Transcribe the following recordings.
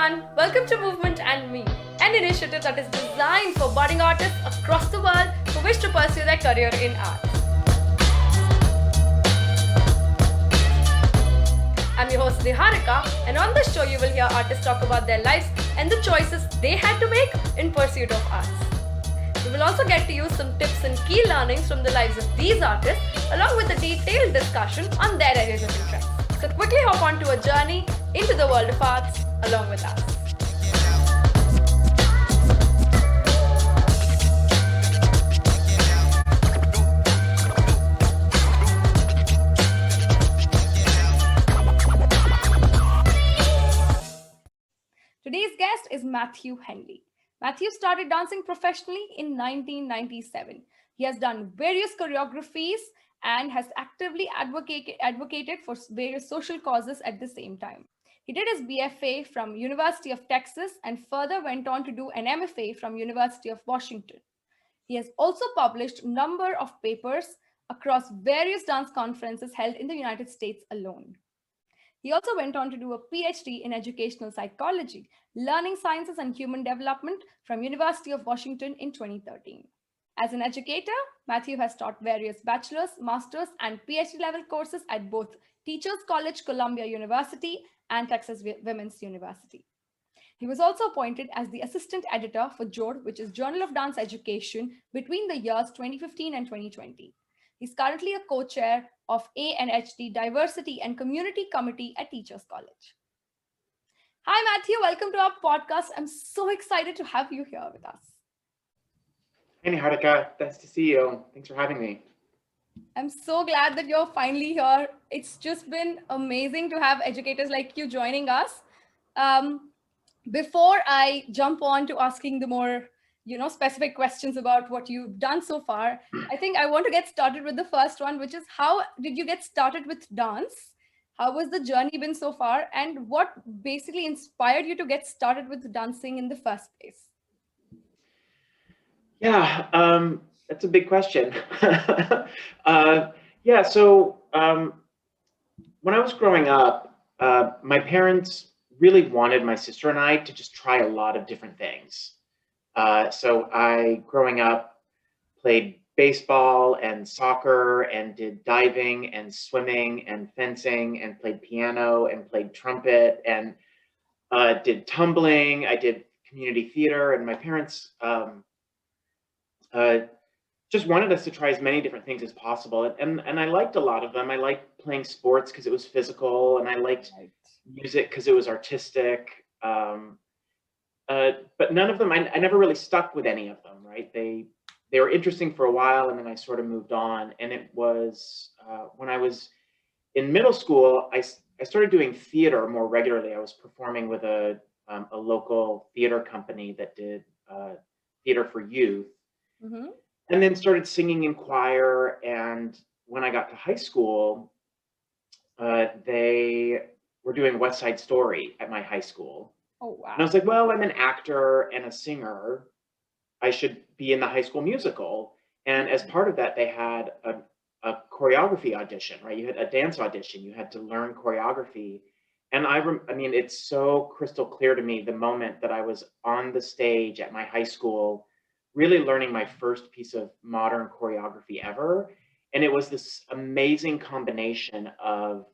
everyone, welcome to Movement and Me, an initiative that is designed for budding artists across the world who wish to pursue their career in art. I'm your host Niharika, and on this show you will hear artists talk about their lives and the choices they had to make in pursuit of arts. We will also get to use some tips and key learnings from the lives of these artists, along with a detailed discussion on their areas of interest. So quickly hop onto a journey into the world of arts along with us. Today's guest is Matthew Henley. Matthew started dancing professionally in 1997. He has done various choreographies and has actively advocated for various social causes at the same time. He did his BFA from University of Texas and further went on to do an MFA from University of Washington. He has also published a number of papers across various dance conferences held in the United States alone. He also went on to do a PhD in educational psychology, learning sciences and human development from University of Washington in 2013. As an educator, Matthew has taught various bachelor's, master's, and PhD level courses at both Teachers College, Columbia University, and Texas Women's University. He was also appointed as the assistant editor for JODE, which is Journal of Dance Education, between the years 2015 and 2020. He's currently a co-chair of A&HD Diversity and Community Committee at Teachers College. Hi, Matthew. Welcome to our podcast. I'm so excited to have you here with us. Hey, Niharika. Nice to see you. Thanks for having me. I'm so glad that you're finally here. It's just been amazing to have educators like you joining us. Before I jump on to asking the more specific questions about what you've done so far, I think I want to get started with the first one, which is how did you get started with dance? How was the journey been so far? And what basically inspired you to get started with dancing in the first place? Yeah, that's a big question. When I was growing up, my parents really wanted my sister and I to just try a lot of different things. So I, growing up, played baseball and soccer and did diving and swimming and fencing and played piano and played trumpet and did tumbling. I did community theater, and my parents just wanted us to try as many different things as possible. And I liked a lot of them. I liked playing sports because it was physical, and I liked music because it was artistic. But none of them, I never really stuck with any of them, right? They were interesting for a while, and then I sort of moved on. And it was when I was in middle school, I started doing theater more regularly. I was performing with a local theater company that did theater for youth. Mm-hmm. And then started singing in choir. And when I got to high school, they were doing West Side Story at my high school. Oh, wow. And I was like, well, I'm an actor and a singer. I should be in the high school musical. And as part of that, they had a choreography audition, right? You had a dance audition. You had to learn choreography. And I mean, it's so crystal clear to me the moment that I was on the stage at my high school, really learning my first piece of modern choreography ever. And it was this amazing combination of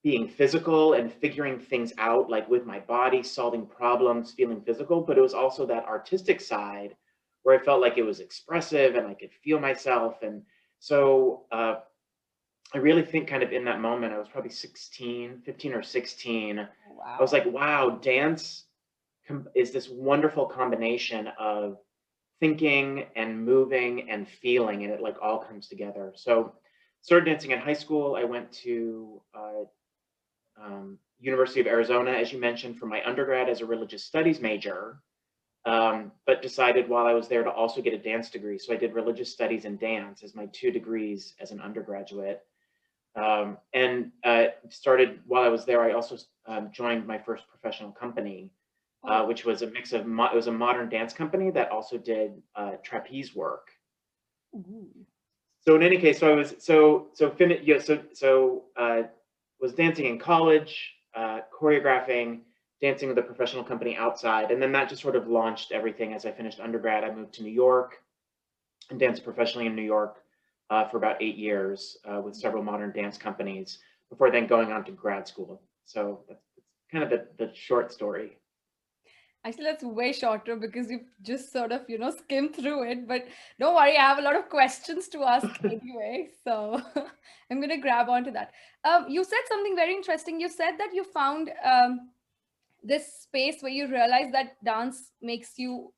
being physical and figuring things out, like with my body, solving problems, feeling physical, but it was also that artistic side where I felt like it was expressive and I could feel myself. And so I really think kind of in that moment, I was probably 15 or 16. Wow. I was like, wow, dance is this wonderful combination of thinking and moving and feeling, and it like all comes together. So started dancing in high school. I went to University of Arizona, as you mentioned, for my undergrad as a religious studies major, but decided while I was there to also get a dance degree. So I did religious studies and dance as my 2 degrees as an undergraduate. And started while I was there, I also joined my first professional company, which was a mix of, it was a modern dance company that also did trapeze work. Ooh. So in any case, so I was, was dancing in college, choreographing, dancing with a professional company outside. And then that just sort of launched everything. As I finished undergrad, I moved to New York and danced professionally in New York for about 8 years with several modern dance companies before then going on to grad school. So that's kind of the short story. Actually, that's way shorter because you've just sort of, skimmed through it. But don't worry, I have a lot of questions to ask anyway. So I'm going to grab onto that. You said something very interesting. You said that you found this space where you realize that dance makes you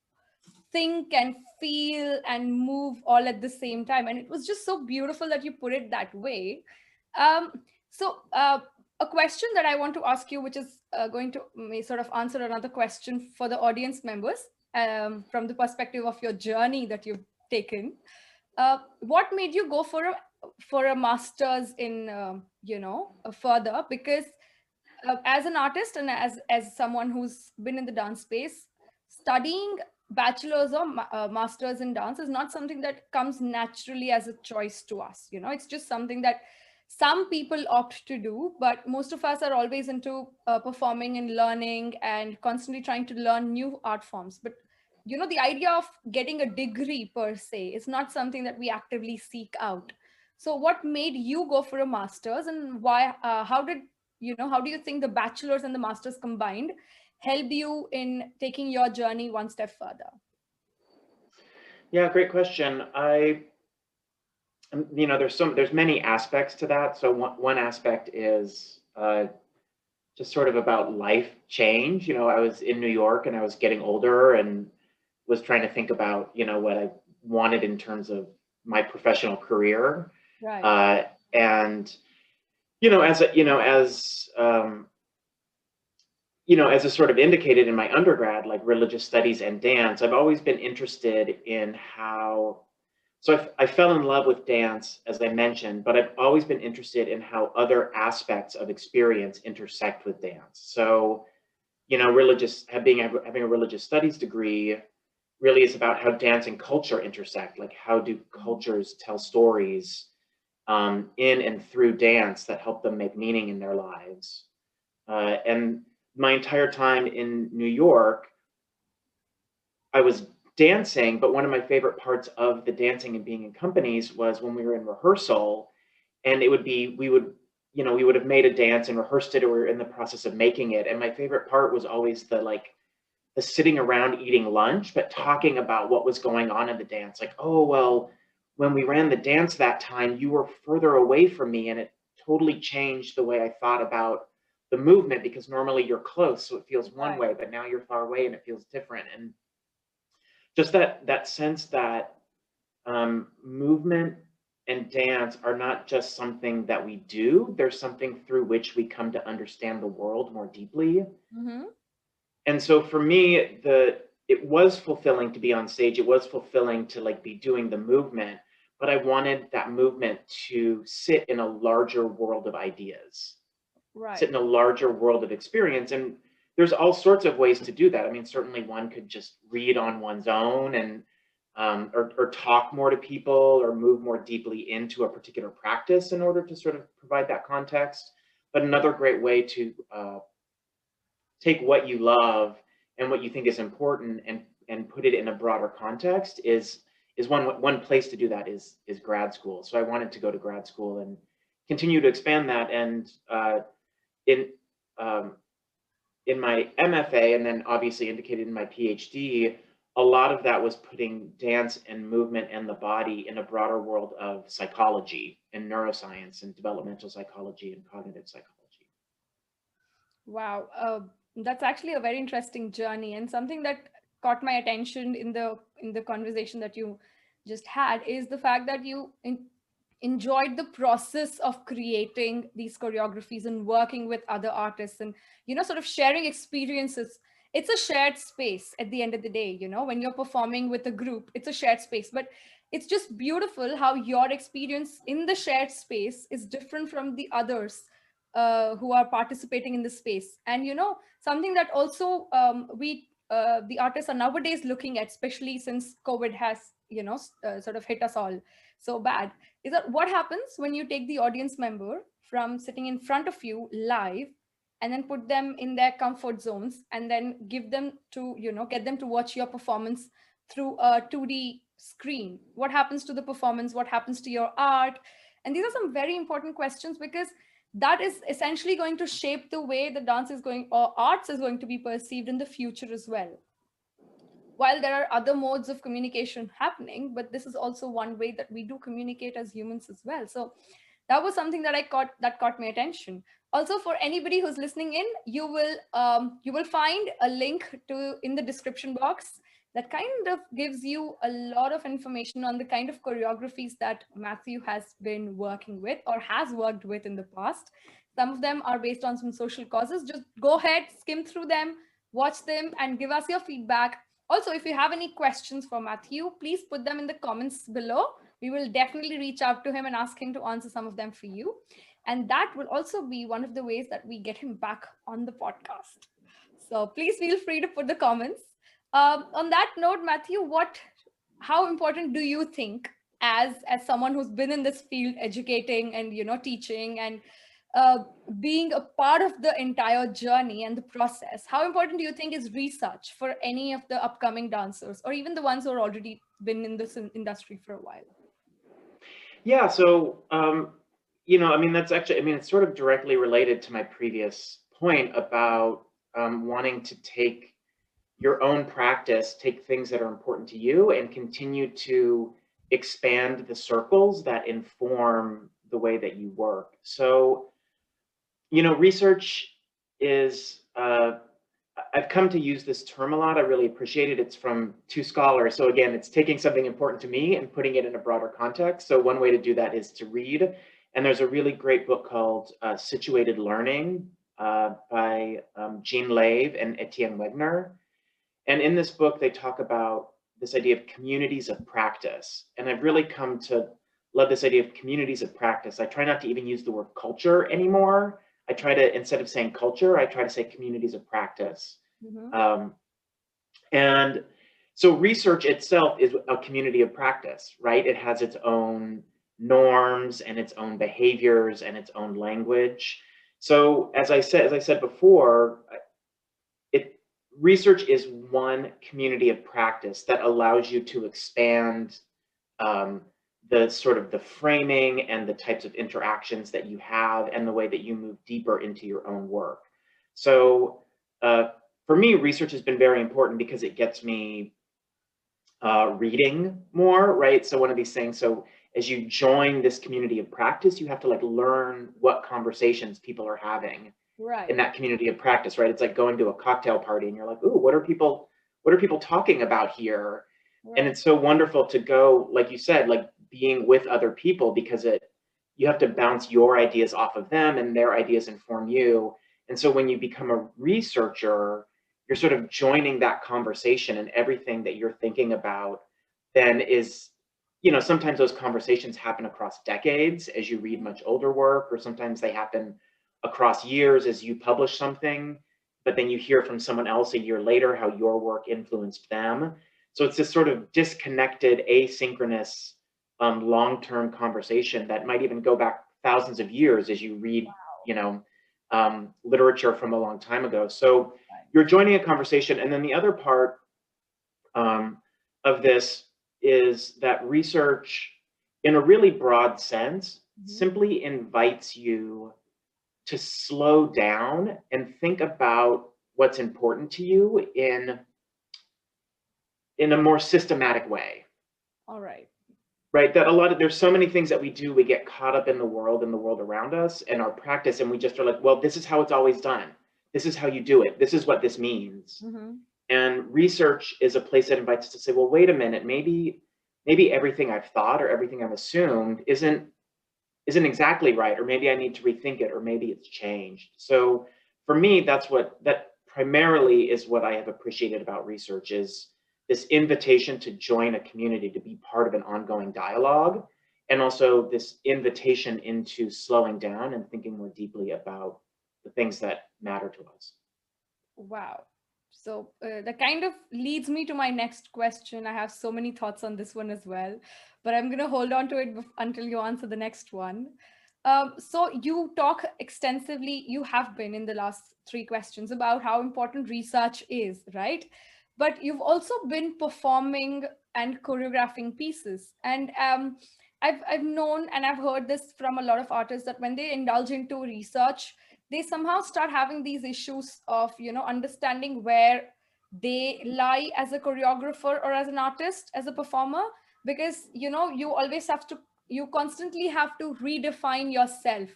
think and feel and move all at the same time. And it was just so beautiful that you put it that way. Um, so, a question that I want to ask you, which is going to may sort of answer another question for the audience members from the perspective of your journey that you've taken. What made you go for a master's in further? Because as an artist and as someone who's been in the dance space, studying bachelor's or master's in dance is not something that comes naturally as a choice to us. It's just something that some people opt to do, but most of us are always into performing and learning and constantly trying to learn new art forms. But the idea of getting a degree per se is not something that we actively seek out. So what made you go for a master's, and why how do you think the bachelor's and the master's combined helped you in taking your journey one step further? Yeah, great question. There's many aspects to that. So one aspect is just sort of about life change. I was in New York and I was getting older and was trying to think about, what I wanted in terms of my professional career. Right. And, as a sort of indicated in my undergrad, like religious studies and dance, I've always been interested in how. So I fell in love with dance, as I mentioned, but I've always been interested in how other aspects of experience intersect with dance. So, having a religious studies degree really is about how dance and culture intersect. Like, how do cultures tell stories in and through dance that help them make meaning in their lives? And my entire time in New York, I was dancing, but one of my favorite parts of the dancing and being in companies was when we were in rehearsal, and we would have made a dance and rehearsed it, or we were in the process of making it. And my favorite part was always the sitting around eating lunch, but talking about what was going on in the dance. Like, oh, well, when we ran the dance that time, you were further away from me, and it totally changed the way I thought about the movement, because normally you're close, so it feels one Right. way, but now you're far away and it feels different. And just that sense that movement and dance are not just something that we do, they're something through which we come to understand the world more deeply. Mm-hmm. And so for me, it was fulfilling to be on stage. It was fulfilling to be doing the movement, but I wanted that movement to sit in a larger world of ideas, sit Right. in a larger world of experience. And there's all sorts of ways to do that. I mean, certainly one could just read on one's own and or talk more to people or move more deeply into a particular practice in order to sort of provide that context. But another great way to take what you love and what you think is important and put it in a broader context is one place to do that is grad school. So I wanted to go to grad school and continue to expand that. And in um, in my MFA, and then obviously indicated in my PhD, a lot of that was putting dance and movement and the body in a broader world of psychology and neuroscience and developmental psychology and cognitive psychology. Wow. That's actually a very interesting journey, and something that caught my attention in the conversation that you just had is the fact that you enjoyed the process of creating these choreographies and working with other artists, and sort of sharing experiences. It's a shared space at the end of the day. When you're performing with a group, it's a shared space, but it's just beautiful how your experience in the shared space is different from the others who are participating in the space. And something that also we the artists are nowadays looking at, especially since COVID has sort of hit us all so bad, is that what happens when you take the audience member from sitting in front of you live and then put them in their comfort zones, and then give them to, get them to watch your performance through a 2D screen? What happens to the performance? What happens to your art? And these are some very important questions, because that is essentially going to shape the way the dance is going, or arts is going to be perceived in the future as well. While there are other modes of communication happening, but this is also one way that we do communicate as humans as well. So that was something that caught my attention. Also, for anybody who's listening in, you will find a link to in the description box that kind of gives you a lot of information on the kind of choreographies that Matthew has been working with or has worked with in the past. Some of them are based on some social causes. Just go ahead, skim through them, watch them, and give us your feedback. Also, if you have any questions for Matthew, please put them in the comments below. We will definitely reach out to him and ask him to answer some of them for you. And that will also be one of the ways that we get him back on the podcast. So please feel free to put the comments. On that note, Matthew, how important do you think, as someone who's been in this field, educating and teaching and being a part of the entire journey and the process, how important do you think is research for any of the upcoming dancers, or even the ones who are already been in this industry for a while? Yeah, so I mean, that's actually, I mean, it's sort of directly related to my previous point about wanting to take your own practice, take things that are important to you, and continue to expand the circles that inform the way that you work. So, research is, I've come to use this term a lot. I really appreciate it. It's from two scholars. So again, it's taking something important to me and putting it in a broader context. So one way to do that is to read. And there's a really great book called Situated Learning by Jean Lave and Etienne Wegner. And in this book, they talk about this idea of communities of practice. And I've really come to love this idea of communities of practice. I try not to even use the word culture anymore. I try to, instead of saying culture, I try to say communities of practice. Mm-hmm. And so research itself is a community of practice, right? It has its own norms and its own behaviors and its own language. So as I said before, research is one community of practice that allows you to expand the sort of the framing and the types of interactions that you have and the way that you move deeper into your own work. So for me, research has been very important because it gets me reading more, right? So one of these things, so as you join this community of practice, you have to like learn what conversations people are having in that community of practice, right? It's like going to a cocktail party and you're like, ooh, what are people talking about here? Right. And it's so wonderful to go, like you said, like being with other people, because you have to bounce your ideas off of them and their ideas inform you. And so when you become a researcher, you're sort of joining that conversation, and everything that you're thinking about then is, sometimes those conversations happen across decades as you read much older work, or sometimes they happen across years as you publish something, but then you hear from someone else a year later how your work influenced them. So it's this sort of disconnected, asynchronous, long-term conversation that might even go back thousands of years as you read, literature from a long time ago. So you're joining a conversation. And then the other part of this is that research, in a really broad sense, simply invites you to slow down and think about what's important to you in a more systematic way. All right. Right, that there's so many things that we do, we get caught up in the world around us and our practice, and we just are like, well, this is how it's always done. This is how you do it. This is what this means. Mm-hmm. And research is a place that invites us to say, well, wait a minute, maybe everything I've thought or everything I've assumed isn't exactly right, or maybe I need to rethink it, or maybe it's changed. So for me, that primarily is what I have appreciated about research, is this invitation to join a community, to be part of an ongoing dialogue, and also this invitation into slowing down and thinking more deeply about the things that matter to us. Wow. So that kind of leads me to my next question. I have so many thoughts on this one as well, but I'm going to hold on to it until you answer the next one. So you talk extensively, you have been in the last three questions about how important research is, right? But you've also been performing and choreographing pieces. And I've known and I've heard this from a lot of artists that when they indulge into research, they somehow start having these issues of, understanding where they lie as a choreographer or as an artist, as a performer, because, you always have to you constantly have to redefine yourself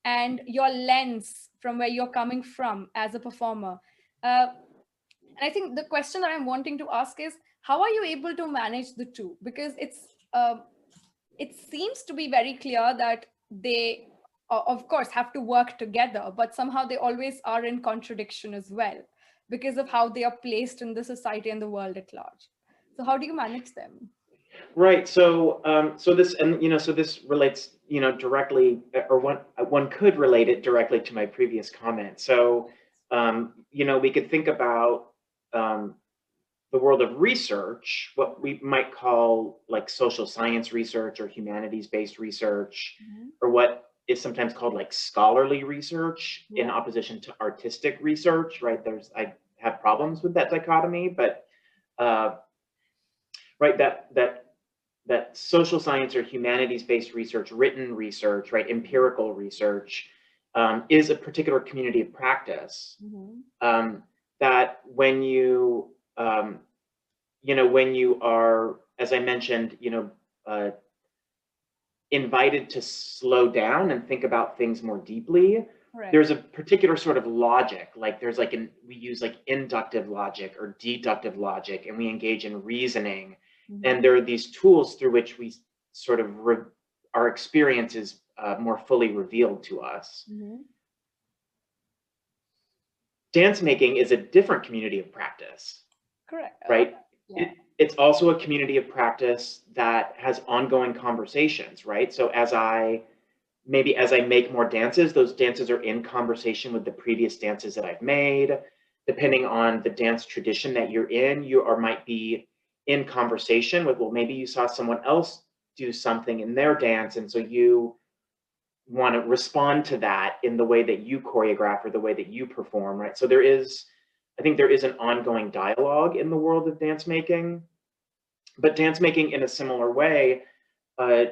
and your lens from where you're coming from as a performer. And I think the question that I'm wanting to ask is, how are you able to manage the two? Because it seems to be very clear that they, of course, have to work together, but somehow they always are in contradiction as well because of how they are placed in the society and the world at large. So how do you manage them? Right. So, so this, and so this relates, directly, or one could relate it directly to my previous comment. So, we could think about the world of research, what we might call like social science research or humanities-based research, Mhm. or what is sometimes called like scholarly research in Yeah. opposition to artistic research. Right. I have problems with that dichotomy, but uh, right, that social science or humanities-based research, written research, right, empirical research, is a particular community of practice, Mhm. um, that when you are, as I mentioned, invited to slow down and think about things more deeply, Right. there's a particular sort of logic, like there's like we use like inductive logic or deductive logic, and we engage in reasoning. And Mhm. there are these tools through which we sort of our experience is more fully revealed to us. Mhm. Dance making is a different community of practice, Correct. right? Yeah. It's also a community of practice that has ongoing conversations, right? So as I make more dances, those dances are in conversation with the previous dances that I've made. Depending on the dance tradition that you're in, you or might be in conversation with, well, maybe you saw someone else do something in their dance, and so you want to respond to that in the way that you choreograph or the way that you perform, right? So I think there is an ongoing dialogue in the world of dance making, but dance making in a similar way uh,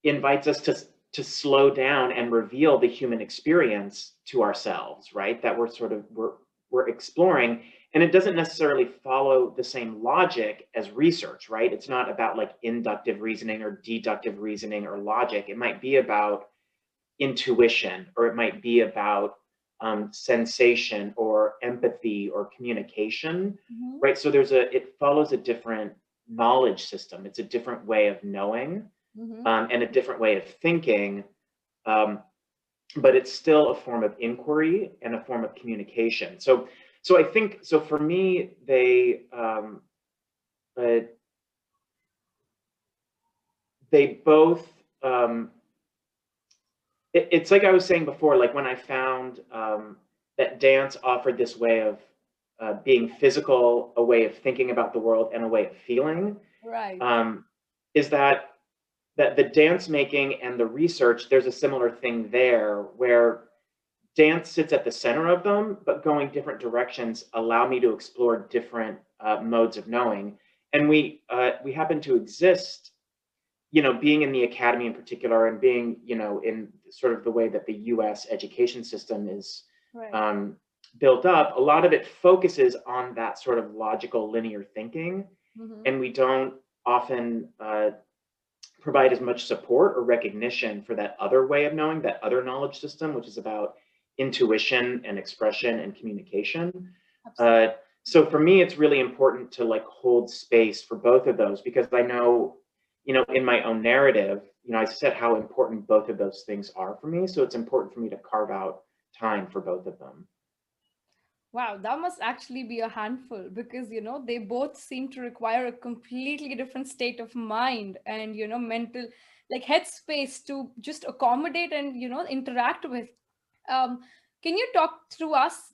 invites us to slow down and reveal the human experience to ourselves, right? That we're exploring, and it doesn't necessarily follow the same logic as research, right? It's not about like inductive reasoning or deductive reasoning or logic. It might be about intuition, or it might be about sensation or empathy or communication, Mhm. right? So it follows a different knowledge system. It's a different way of knowing, Mhm. and a different way of thinking, um, but it's still a form of inquiry and a form of communication. So I think, so for me, uh, they both. It's like I was saying before, like when I found that dance offered this way of being physical, a way of thinking about the world, and a way of feeling, Right. um, is that the dance making and the research, there's a similar thing there where dance sits at the center of them, but going different directions allow me to explore different modes of knowing. And we happen to exist, being in the academy in particular, and being, in sort of the way that the U.S. education system is Right. um, built up. A lot of it focuses on that sort of logical linear thinking, Mhm. and we don't often provide as much support or recognition for that other way of knowing, that other knowledge system, which is about intuition and expression and communication. Absolutely. Uh, so for me, it's really important to like hold space for both of those, because I know, in my own narrative, I said how important both of those things are for me. So it's important for me to carve out time for both of them. Wow, that must actually be a handful because, they both seem to require a completely different state of mind and, mental, like headspace to just accommodate and, interact with. Um, can you talk to us,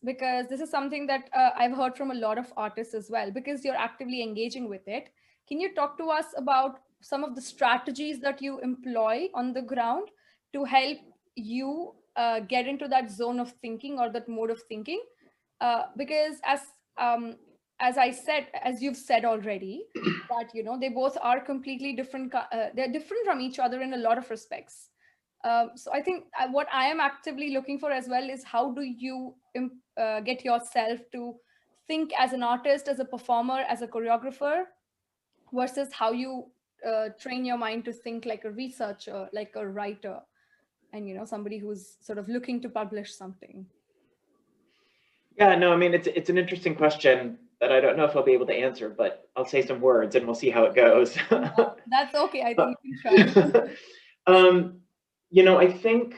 because this is something that I've heard from a lot of artists as well, because you're actively engaging with it. Can you talk to us about some of the strategies that you employ on the ground to help you get into that zone of thinking or that mode of thinking. Because um, as I said, as you've said already, that they both are completely different. They're different from each other in a lot of respects. So I think what I am actively looking for as well is how do you get yourself to think as an artist, as a performer, as a choreographer, versus how you train your mind to think like a researcher, like a writer, and somebody who's sort of looking to publish something. Yeah, no, I mean, it's an interesting question that I don't know if I'll be able to answer, but I'll say some words and we'll see how it goes. Yeah, that's okay. I think you can try. I think,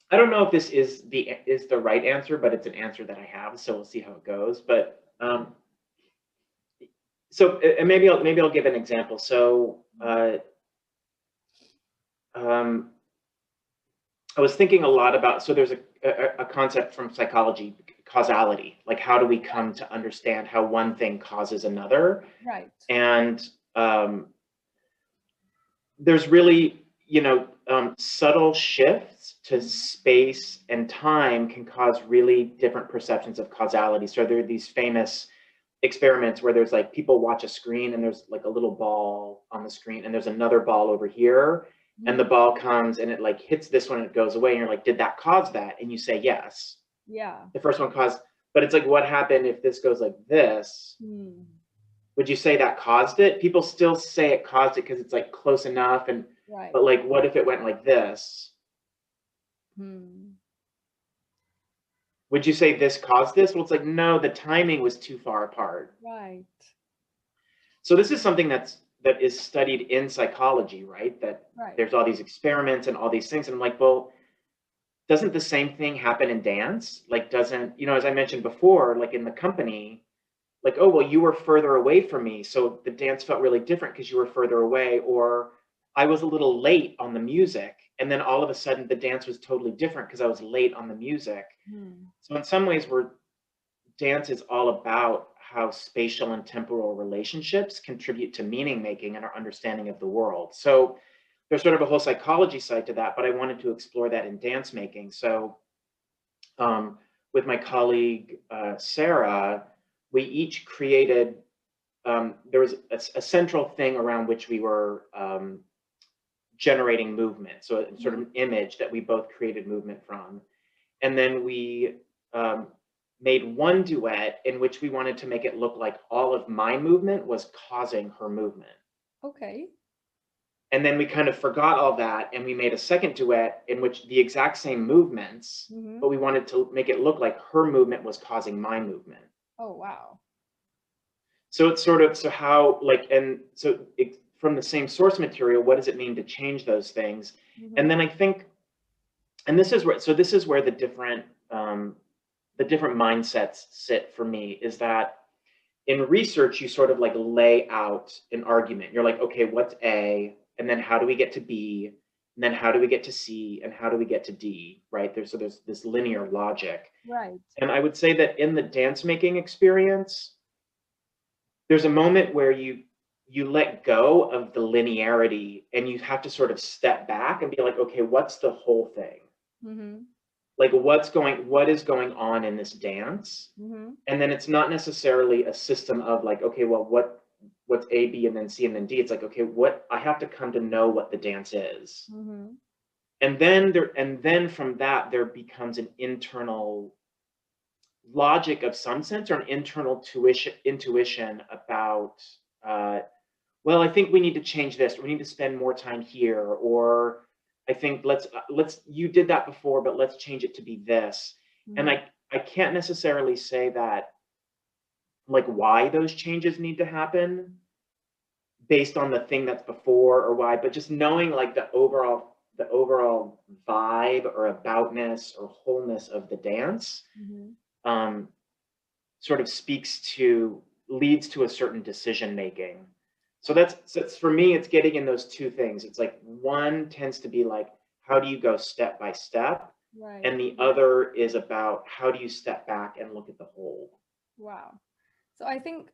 I don't know if this is the right answer, but it's an answer that I have, so we'll see how it goes. But so, and maybe I'll give an example. So I was thinking a lot about, so there's a concept from psychology, causality, like how do we come to understand how one thing causes another? Right. And there's really, subtle shifts to space and time can cause really different perceptions of causality. So there are these famous experiments where there's like people watch a screen and there's like a little ball on the screen and there's another ball over here, and the ball comes and it like hits this one and it goes away, and you're like, did that cause that? And you say yes. Yeah. The first one caused, but it's like, what happened if this goes like this? Would you say that caused it? People still say it caused it because it's like close enough, and Right. but like, what if it went like this? Would you say this caused this? Well, it's like, no, the timing was too far apart. Right. So this is something that is studied in psychology, right? That there's all these experiments and all these things. And I'm like, well, doesn't the same thing happen in dance? Like, doesn't, as I mentioned before, like in the company, like, oh, well, you were further away from me, so the dance felt really different because you were further away, or I was a little late on the music, and then all of a sudden the dance was totally different because I was late on the music. So in some ways, dance is all about how spatial and temporal relationships contribute to meaning making and our understanding of the world. So there's sort of a whole psychology side to that, but I wanted to explore that in dance making. So with my colleague, Sarah, we each created, there was a central thing around which we were generating movement. So a sort of an image that we both created movement from. And then we made one duet in which we wanted to make it look like all of my movement was causing her movement. Okay. And then we kind of forgot all that, and we made a second duet in which the exact same movements, but we wanted to make it look like her movement was causing my movement. Oh, wow. So it's sort of, so how, like, and so from the same source material, what does it mean to change those things? And then I think, and this is where the different mindsets sit for me, is that in research, you sort of like lay out an argument. You're like, okay, what's A? And then how do we get to B? And then how do we get to C? And how do we get to D, right? There's this linear logic. Right. And I would say that in the dance making experience, there's a moment where you let go of the linearity and you have to sort of step back and be like, okay, what's the whole thing? Like what is going on in this dance? And then it's not necessarily a system of like, okay, well, what's A, B, and then C, and then D. It's like, okay, I have to come to know what the dance is. And then from that, there becomes an internal logic of some sense, or an internal intuition about, well, I think we need to change this, or we need to spend more time here, or I think let's you did that before, but let's change it to be this. And I can't necessarily say that like why those changes need to happen based on the thing that's before or why, but just knowing like the overall vibe or aboutness or wholeness of the dance sort of leads to a certain decision making. So that's for me, it's getting in those two things. It's like one tends to be like, how do you go step by step? Right. And the other is about how do you step back and look at the whole. Wow. So I think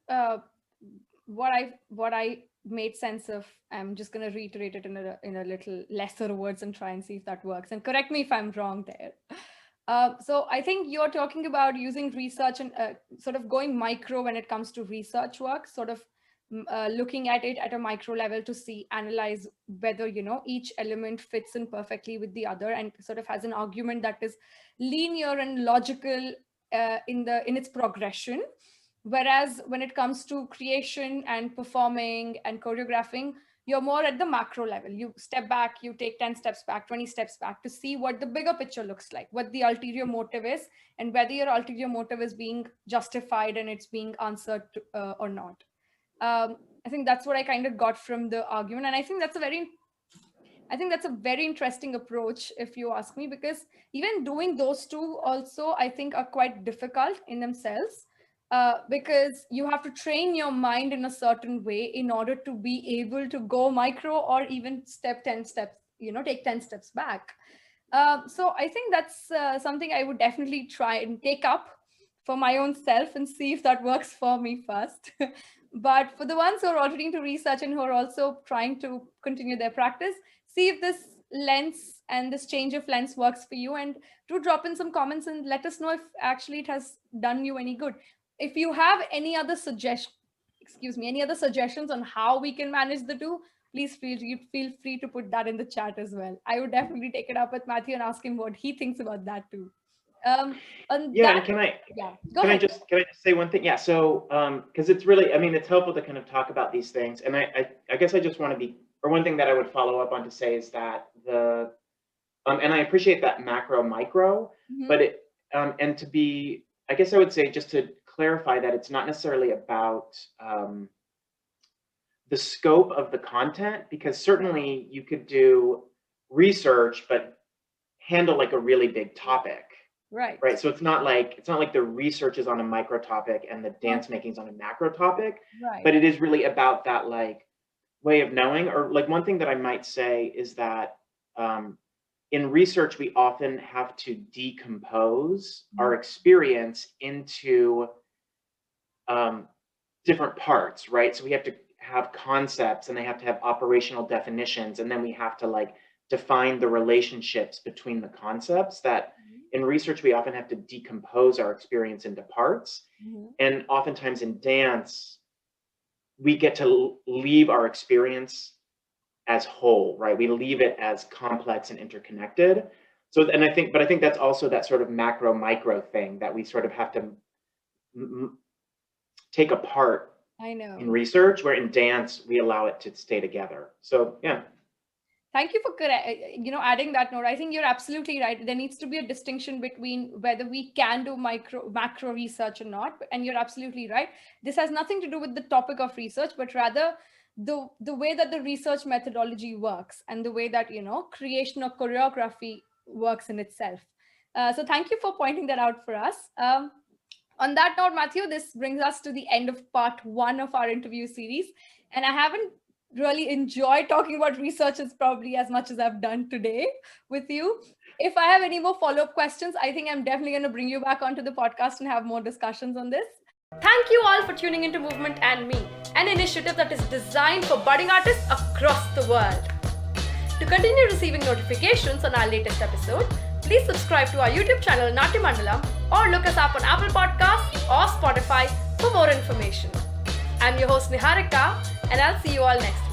what I made sense of. I'm just going to reiterate it in a little lesser words and try and see if that works. And correct me if I'm wrong there. So I think you're talking about using research and sort of going micro when it comes to research work, sort of looking at it at a micro level to analyze whether, each element fits in perfectly with the other and sort of has an argument that is linear and logical in its progression. Whereas when it comes to creation and performing and choreographing, you're more at the macro level. You step back, you take 10 steps back, 20 steps back to see what the bigger picture looks like, what the ulterior motive is, and whether your ulterior motive is being justified and it's being answered or not. I think that's what I kind of got from the argument. And I think that's a very interesting approach, if you ask me, because even doing those two also, I think, are quite difficult in themselves. Because you have to train your mind in a certain way in order to be able to go micro or even take 10 steps back. So I think that's something I would definitely try and take up for my own self and see if that works for me first. But for the ones who are already into research and who are also trying to continue their practice, see if this lens and this change of lens works for you, and do drop in some comments and let us know if actually it has done you any good. If you have any other suggestions on how we can manage the two, please feel free to put that in the chat as well. I would definitely take it up with Matthew and ask him what he thinks about that too. And can I just say one thing? Yeah. So, because it's really, I mean, it's helpful to kind of talk about these things. And I guess I just want to be, or one thing that I would follow up on to say is that and I appreciate that macro micro, but and to be, I guess I would say, just to clarify, that it's not necessarily about the scope of the content, because certainly you could do research but handle like a really big topic. Right. So it's not like the research is on a micro topic and the dance making is on a macro topic. Right. But it is really about that like way of knowing. Or like one thing that I might say is that in research, we often have to decompose our experience into different parts, right? So we have to have concepts and they have to have operational definitions, and then we have to like define the relationships between the concepts. That in research, we often have to decompose our experience into parts. And oftentimes in dance, we get to leave our experience as whole, right? We leave it as complex and interconnected. So, and I think that's also that sort of macro micro thing that we sort of have to take apart. I know. In research, where in dance we allow it to stay together. So yeah. Thank you for adding that note. I think you're absolutely right. There needs to be a distinction between whether we can do macro research or not. And you're absolutely right. This has nothing to do with the topic of research, but rather the way that the research methodology works and the way that, creation of choreography works in itself. So thank you for pointing that out for us. On that note, Matthew, this brings us to the end of part 1 of our interview series. And I haven't really enjoyed talking about researchers probably as much as I've done today with you. If I have any more follow-up questions, I think I'm definitely going to bring you back onto the podcast and have more discussions on this. Thank you all for tuning into Movement and Me, an initiative that is designed for budding artists across the world. To continue receiving notifications on our latest episode, please subscribe to our YouTube channel Natya Mandalam or look us up on Apple Podcasts or Spotify for more information. I'm your host Niharika, and I'll see you all next time.